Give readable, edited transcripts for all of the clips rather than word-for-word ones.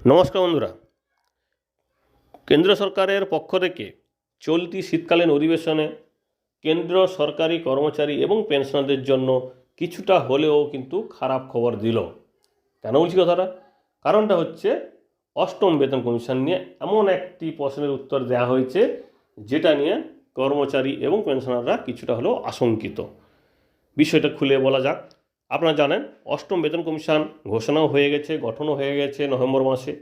নমস্কার বন্ধুরা, কেন্দ্র সরকারের পক্ষ থেকে চলতি শীতকালীন অধিবেশনে কেন্দ্র সরকারি কর্মচারী এবং পেনশনারদের জন্য কিছুটা হলেও কিন্তু খারাপ খবর দিল। কেন বলছি কথাটা? কারণটা হচ্ছে অষ্টম বেতন কমিশন নিয়ে এমন একটি প্রশ্নের উত্তর দেওয়া হয়েছে যেটা নিয়ে কর্মচারী এবং পেনশনাররা কিছুটা হলেও আশঙ্কিত। বিষয়টা খুলে বলা যাক। আপনারা জানেন অষ্টম বেতন কমিশন ঘোষণাও হয়ে গেছে, গঠনও হয়ে গেছে নভেম্বর মাসে,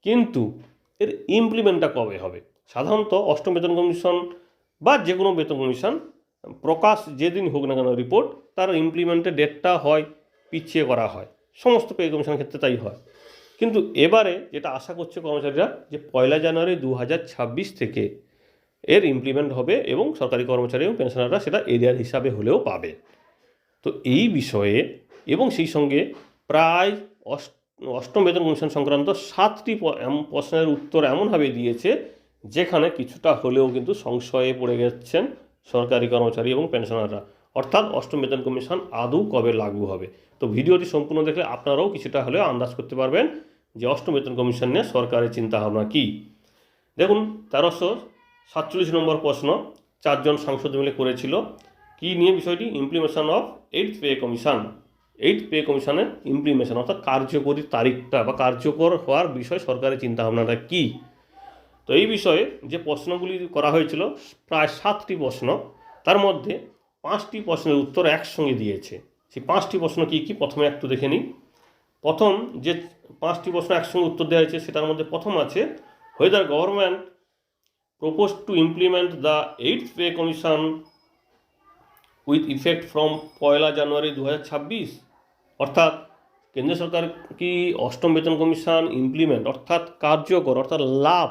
কিন্তু এর ইমপ্লিমেন্টটা কবে হবে? সাধারণত অষ্টম বেতন কমিশন বা যে কোনো বেতন কমিশন প্রকাশ যেদিন হোক না কেন রিপোর্ট, তার ইমপ্লিমেন্টের ডেটটা হয় পিছিয়ে করা হয়, সমস্ত পে কমিশনের ক্ষেত্রে তাই হয়। কিন্তু এবারে যেটা আশা করছে কর্মচারীরা, যে 1 জানুয়ারি 2026 থেকে এর ইমপ্লিমেন্ট হবে এবং সরকারি কর্মচারী এবং পেনশনাররা সেটা এরিয়ার হিসাবে হলেও পাবে। তো এই বিষয়ে এবং সেই সঙ্গে প্রায় অষ্টম বেতন কমিশন সংক্রান্ত 7টি প্রশ্নের উত্তর এমনভাবে দিয়েছে যেখানে কিছুটা হলেও কিন্তু সংশয়ে পড়ে গেছেন সরকারি কর্মচারী এবং পেনশনাররা, অর্থাৎ অষ্টম বেতন কমিশন আদৌ কবে লাগু হবে। তো ভিডিওটি সম্পূর্ণ দেখলে আপনারাও কিছুটা হলেও আন্দাজ করতে পারবেন যে অষ্টম বেতন কমিশন নিয়ে সরকারের চিন্তাভাবনা কী। দেখুন, 1347 নম্বর প্রশ্ন 4জন সাংসদ মিলে করেছিল। কী নিয়ে বিষয়টি? ইমপ্লিমেশন of 8th pay commission. 8th pay কমিশনের ইমপ্লিমেশন অর্থাৎ কার্যকরী তারিখটা বা কার্যকর হওয়ার বিষয় সরকারের চিন্তাভাবনাটা কী। তো এই বিষয়ে যে প্রশ্নগুলি করা হয়েছিল প্রায় 7টি প্রশ্ন, তার মধ্যে 5টি প্রশ্নের উত্তর একসঙ্গে দিয়েছে। সেই 5টি প্রশ্ন কী কী প্রথমে একটু দেখে নিই। প্রথম যে 5টি প্রশ্ন একসঙ্গে উত্তর দেওয়া হয়েছে সেটার মধ্যে প্রথম আছে, whether government proposed to implement the 8th pay commission with effect from 1 জানুয়ারি 2026। অর্থাৎ কেন্দ্র সরকার কি অষ্টম বেতন কমিশন ইমপ্লিমেন্ট অর্থাৎ কার্যকর অর্থাৎ লাভ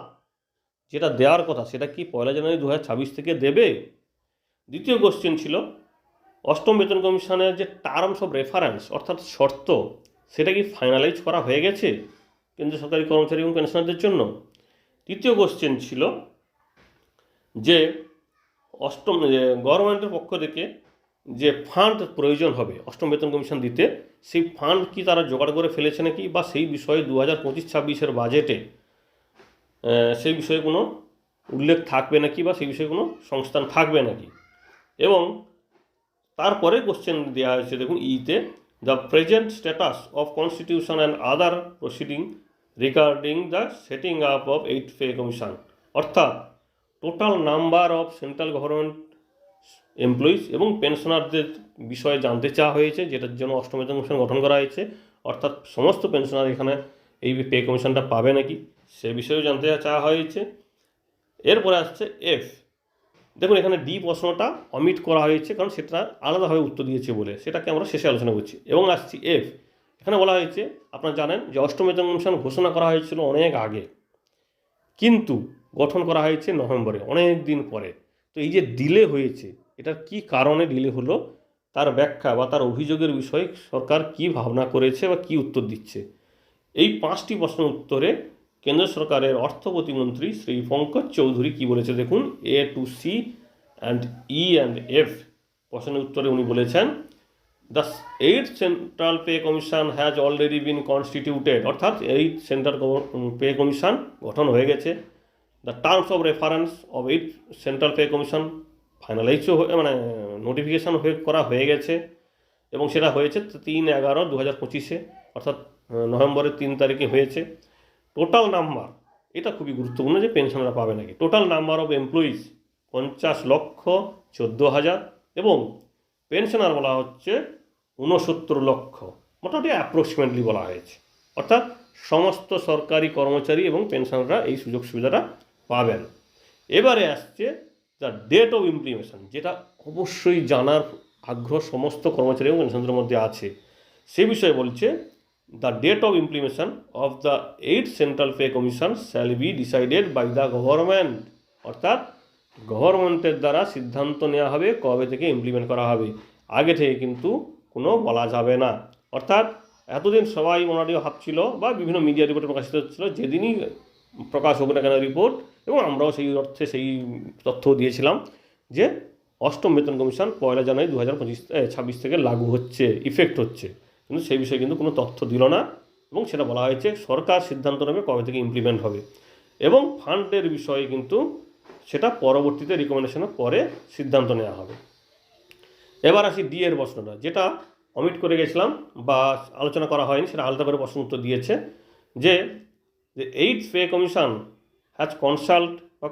যেটা দেওয়ার কথা সেটা কি 1 জানুয়ারি 2026 থেকে দেবে? দ্বিতীয় কোশ্চেন ছিল, অষ্টম বেতন কমিশনের যে টার্মস অফ রেফারেন্স অর্থাৎ শর্ত সেটা কি ফাইনালাইজ করা হয়ে গেছে কেন্দ্র সরকারি কর্মচারী এবং পেনশনারদের জন্য? তৃতীয় কোশ্চেন ছিল যে গভর্নমেন্টের পক্ষ থেকে যে ফান্ড প্রয়োজন হবে অষ্টম বেতন কমিশন দিতে, সেই ফান্ড কি তারা জোগাড় করে ফেলেছে নাকি, বা সেই বিষয়ে 2025-26 বাজেটে সেই বিষয়ে কোনো উল্লেখ থাকবে নাকি, বা সেই বিষয়ে কোনো সংস্থান থাকবে নাকি। এবং তারপরে কোশ্চেন দেওয়া হয়েছে, দেখুন ইতে, the present status of constitution and other proceeding regarding the setting up of 8th pay commission. অর্থাৎ total number of central government employees এবং পেনশনারদের বিষয়ে জানতে চাওয়া হয়েছে, যেটার জন্য অষ্টম বেতন কমিশন গঠন করা হয়েছে। অর্থাৎ সমস্ত পেনশনার এখানে এই পে কমিশনটা পাবে নাকি সে বিষয়েও জানতে চাওয়া হয়েছে। এরপরে আসছে এফ। দেখুন, এখানে ডি প্রশ্নটা অমিট করা হয়েছে কারণ সেটা আলাদাভাবে উত্তর দিয়েছে বলে, সেটাকে আমরা শেষে আলোচনা করছি। এবং আসছি এফ। এখানে বলা হয়েছে, আপনারা জানেন যে অষ্টম বেতন কমিশন ঘোষণা করা হয়েছিল অনেক আগে, কিন্তু গঠন করা হয়েছে নভেম্বরে, অনেক দিন পরে। তো এই যে ডিলে হয়েছে, এটার কি কারণে ডিলে হলো তার ব্যাখ্যা বা তার অভিযোগের বিষয়ে সরকার কি ভাবনা করেছে বা কি উত্তর দিচ্ছে, এই 5টি প্রশ্নের উত্তরে কেন্দ্র সরকারের অর্থ প্রতিমন্ত্রী শ্রী পঙ্কজ চৌধুরী কি বলেছে দেখুন। A to C and E and F প্রশ্নের উত্তরে উনি বলেছেন, the 8th central pay commission has already been constituted. অর্থাৎ এই সেন্ট্রাল পে কমিশন গঠন হয়ে গেছে। The terms of reference of 8th central pay commission ফাইনালাইজও নোটিফিকেশান করা হয়ে গেছে, এবং সেটা হয়েছে 3/11/2025 অর্থাৎ নভেম্বরের 3 তারিখে হয়েছে। টোটাল নাম্বার, এটা খুবই গুরুত্বপূর্ণ যে পেনশনরা পাবে নাকি। টোটাল নাম্বার অফ এমপ্লয়িজ 50,14,000 এবং পেনশনার বলা হচ্ছে 69 লক্ষ, মোটামুটি অ্যাপ্রক্সিমেটলি বলা হয়েছে। অর্থাৎ সমস্ত সরকারি কর্মচারী এবং পেনশনাররা এই সুযোগ সুবিধাটা পাবেন। এবারে আসছে দ্য ডেট অফ ইমপ্লিমেশন, যেটা অবশ্যই জানার আগ্রহ সমস্ত কর্মচারী এবং পেনশনারদের মধ্যে আছে। সে বিষয়ে বলছে, the date of implementation of the 8th central pay commission shall be decided by the government. অর্থাৎ গভর্নমেন্টের দ্বারা সিদ্ধান্ত নেওয়া হবে কবে থেকে ইমপ্লিমেন্ট করা হবে, আগে থেকে কিন্তু কোনো বলা যাবে না। অর্থাৎ এতদিন সবাই মোটামুটি ভাবছিল বা বিভিন্ন মিডিয়া রিপোর্টে প্রকাশিত হচ্ছিল, যেদিনই প্রকাশ হোক না কেন রিপোর্ট, এবং আমরাও সেই অর্থে সেই তথ্য দিয়েছিলাম যে অষ্টম বেতন কমিশন 1 জানুয়ারি 2026 থেকে লাগু হচ্ছে, ইফেক্ট হচ্ছে, কিন্তু সেই বিষয়ে কিন্তু কোনো তথ্য দিল না এবং সেটা বলা হয়েছে সরকার সিদ্ধান্ত নেবে কবে থেকে ইমপ্লিমেন্ট হবে, এবং ফান্ডের বিষয়ে কিন্তু সেটা পরবর্তীতে রিকমেন্ডেশনের পরে সিদ্ধান্ত নেওয়া হবে। এবার আসি ডি এর প্রশ্নটা, যেটা অমিট করে গেছিলাম বা আলোচনা করা হয়নি, সেটা আলাদা করে প্রশ্ন উত্তর দিয়েছে যে eighth pay commission has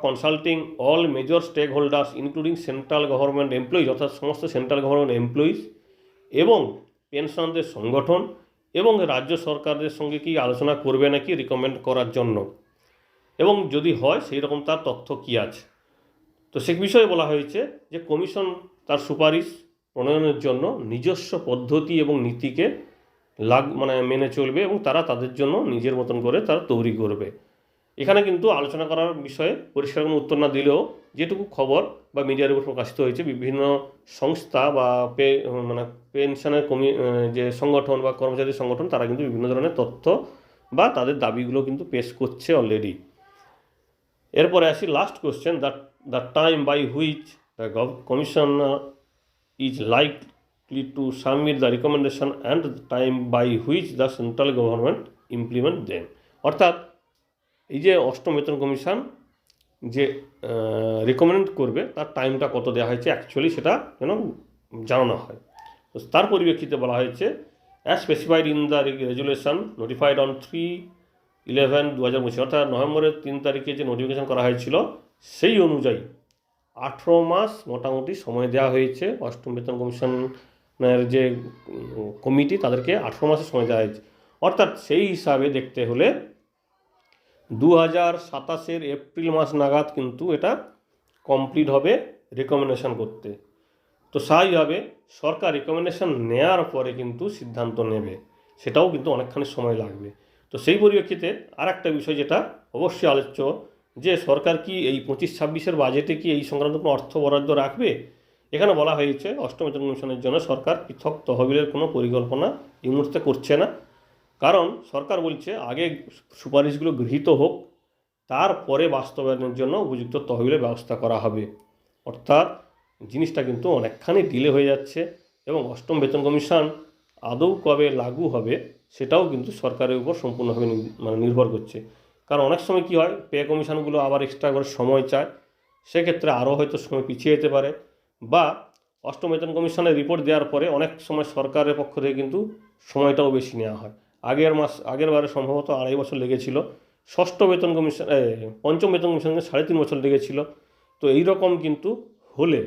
consulting all major stakeholders including central government employees, অর্থাৎ সমস্ত সেন্ট্রাল গভর্নমেন্ট এমপ্লয়িজ এবং পেনশনদের সংগঠন এবং রাজ্য সরকারদের সঙ্গে কি আলোচনা করবে নাকি রিকমেন্ড করার জন্য, এবং যদি হয় সেই রকম তার তথ্য কী আছে। তো সে বিষয়ে বলা হয়েছে যে কমিশন তার সুপারিশ প্রণয়নের জন্য নিজস্ব পদ্ধতি এবং নীতিকে মেনে চলবে এবং তারা তাদের জন্য নিজের মতন করে তারা তৈরি করবে। এখানে কিন্তু আলোচনা করার বিষয়ে পরিষ্কার কোনো উত্তর না দিলেও যেটুকু খবর বা মিডিয়ার উপর প্রকাশিত হয়েছে, বিভিন্ন সংস্থা বা পেনশনের যে সংগঠন বা কর্মচারী সংগঠন, তারা কিন্তু বিভিন্ন ধরনের তথ্য বা তাদের দাবিগুলো কিন্তু পেশ করছে অলরেডি। এরপরে আসি last question, the time by which the commissioner is likely to submit the recommendation and the time by which the central government implement them, অর্থাৎ এই যে অষ্টম বেতন কমিশন যে রেকমেন্ড করবে তার টাইমটা কত দেওয়া হয়েছে অ্যাকচুয়ালি সেটা যেন জানানো হয়। তো তার পরিপ্রেক্ষিতে বলা হয়েছে as specified in the resolution notified on 3/11/2025, অর্থাৎ নভেম্বরের 3 তারিখে যে নোটিফিকেশন করা হয়েছিল সেই অনুযায়ী 18 মাস মোটামুটি সময় দেওয়া হয়েছে অষ্টম বেতন কমিশনের যে কমিটি, তাদেরকে 18 মাসের সময় দেওয়া হয়েছে। অর্থাৎ সেই হিসাবে দেখতে হলে 2027 এপ্রিল মাস নাগাদ কিন্তু এটা কমপ্লিট হবে রেকমেন্ডেশন করতে। তো স্বাভাবিকভাবে সরকার রেকমেন্ডেশন নেওয়ার পরে কিন্তু সিদ্ধান্ত নেবে, সেটাও কিন্তু অনেকখানি সময় লাগবে। তো সেই পরিপ্রেক্ষিতে আর একটা বিষয় যেটা অবশ্যই আলোচ্য, যে সরকার কি এই 25-26 বাজেটে কি এই সংক্রান্ত কোনো অর্থ বরাদ্দ রাখবে। এখানে বলা হয়েছে অষ্টম বেতন কমিশনের জন্য সরকার পৃথক তহবিলের কোনো পরিকল্পনা এই মুহূর্তে করছে না, কারণ সরকার বলছে আগে সুপারিশগুলো গৃহীত হোক, তারপরে বাস্তবায়নের জন্য উপযুক্ত তহবিলের ব্যবস্থা করা হবে। অর্থাৎ জিনিসটা কিন্তু অনেকখানি ডিলে হয়ে যাচ্ছে, এবং অষ্টম বেতন কমিশন আদৌ কবে লাগু হবে সেটাও কিন্তু সরকারের উপর সম্পূর্ণভাবে নির্ভর করছে। কারণ অনেক সময় কী হয়, পে কমিশনগুলো আবার এক্সট্রা করে সময় চায়, সেক্ষেত্রে আরও হয়তো সময় পিছিয়ে যেতে পারে, বা অষ্টম বেতন কমিশনের রিপোর্ট দেওয়ার পরে অনেক সময় সরকারের পক্ষ থেকে কিন্তু সময়টাও বেশি নেওয়া হয়। আগের বারে সম্ভবত 2.5 বছর লেগেছিল, পঞ্চম বেতন কমিশনে 3.5 বছর লেগেছিল। তো এই রকম কিন্তু হলে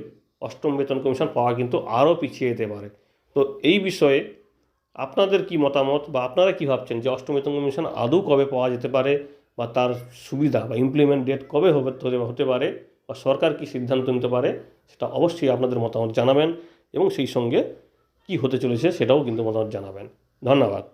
অষ্টম বেতন কমিশন পাওয়া কিন্তু আরও পিছিয়ে যেতে পারে। তো এই বিষয়ে আপনাদের কি মতামত, বা আপনারা কি ভাবছেন যে অষ্টম বেতন কমিশন আদৌ কবে পাওয়া যেতে পারে, বা তার সুবিধা বা ইমপ্লিমেন্ট ডেট কবে হতে পারে, বা সরকার কি সিদ্ধান্ত নিতে পারে, সেটা অবশ্যই আপনাদের মতামত জানাবেন, এবং সেই সঙ্গে কি হতে চলেছে সেটাও কিন্তু মতামত জানাবেন। ধন্যবাদ।